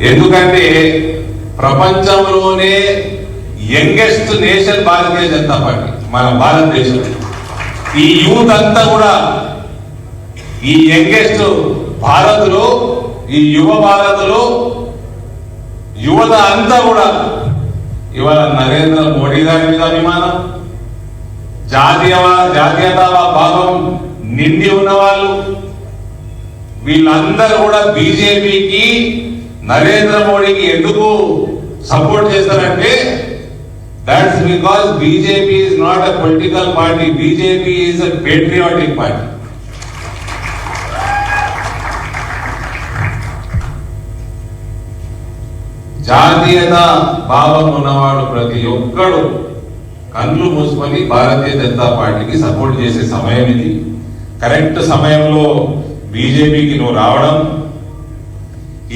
ఎందుకంటే ప్రపంచంలోనే youngest nation Bharatiya Janata party మన భారతదేశం. ఈ యూత్ అంతా కూడా ఈ యంగెస్ట్ భారత్లో, ఈ యువ భారత్లో యువత అంతా కూడా ఇవాళ నరేంద్ర మోడీ గారి మీద అభిమానం, జాతీయతా భావం నిండి ఉన్న వాళ్ళు వీళ్ళందరూ కూడా బీజేపీకి, నరేంద్ర మోడీకి ఎందుకు సపోర్ట్ చేస్తారంటే that's because BJP is not a political party. BJP is a patriotic party. జాతీయత భావం ఉన్నవాడు ప్రతి ఒక్కడు కళ్ళు మూసుకొని భారతీయ జనతా పార్టీకి సపోర్ట్ చేసే సమయం ఇది. కరెక్ట్ సమయంలో బీజేపీకి నువ్వు రావడం,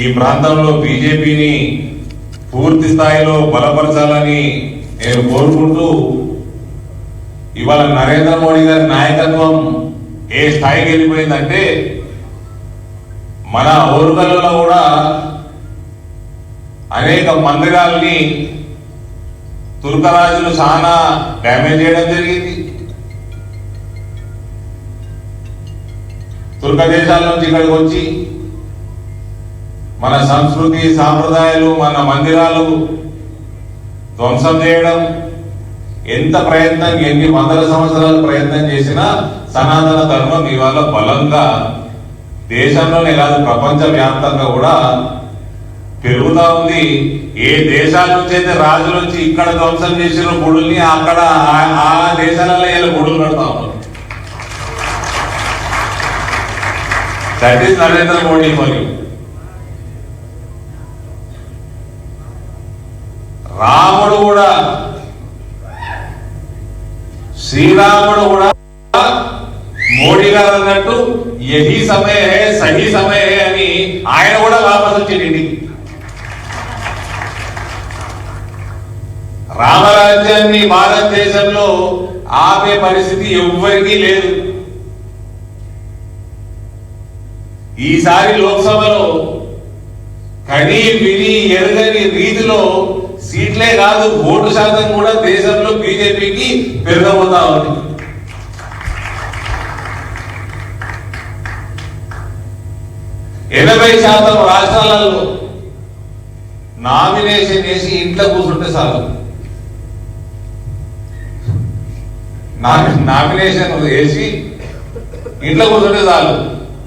ఈ ప్రాంతంలో బీజేపీని పూర్తి స్థాయిలో బలపరచాలని నేను కోరుకుంటూ, ఇవాళ నరేంద్ర మోడీ గారి నాయకత్వం ఏ స్థాయికి వెళ్ళిపోయిందంటే మన ఓరుగల్లులో కూడా అనేక మందిరాలని తుర్కరాజులు చాలా డ్యామేజ్ చేయడం జరిగింది. తుర్క దేశాల నుంచి ఇక్కడికి వచ్చి మన సంస్కృతి సాంప్రదాయాలు, మన మందిరాలు ధ్వంసం చేయడం, ఎంత ప్రయత్నం, ఎన్ని వందల సంవత్సరాల ప్రయత్నం చేసినా సనాతన ధర్మం ఇవాళ బలంగా దేశంలోనే కాదు ప్రపంచ వ్యాప్తంగా కూడా పెరుగుతా ఉంది. ఏ దేశాల నుంచి అయితే రాజుల నుంచి ఇక్కడ ధ్వంసం చేసిన గుడుల్ని అక్కడ ఆ దేశాలలో ఇలా గుడులు కడతా ఉన్నారు. That is Narendra Modi for you. రాముడు కూడా, శ్రీరాముడు కూడా మోడీ గారు అన్నట్టు యహీ సమయ హే సహీ సమయ హే అని ఆయన కూడా వాపసు వచ్చింది. రామరాజ్యాన్ని భారతదేశంలో ఆపే పరిస్థితి ఎవ్వరికీ లేదు. ఈసారి లోక్సభలో కనీ విని ఎరగని రీతిలో సీట్లే కాదు ఓటు శాతం కూడా దేశంలో బీజేపీకి పెరగబోతా ఉంది. ఎనభై శాతం రాష్ట్రాలలో నామినేషన్ వేసి ఇంట్లో కూర్చుంటే చాలు, నామినేషన్ వేసి ఇంట్లో కూర్చుంటే చాలు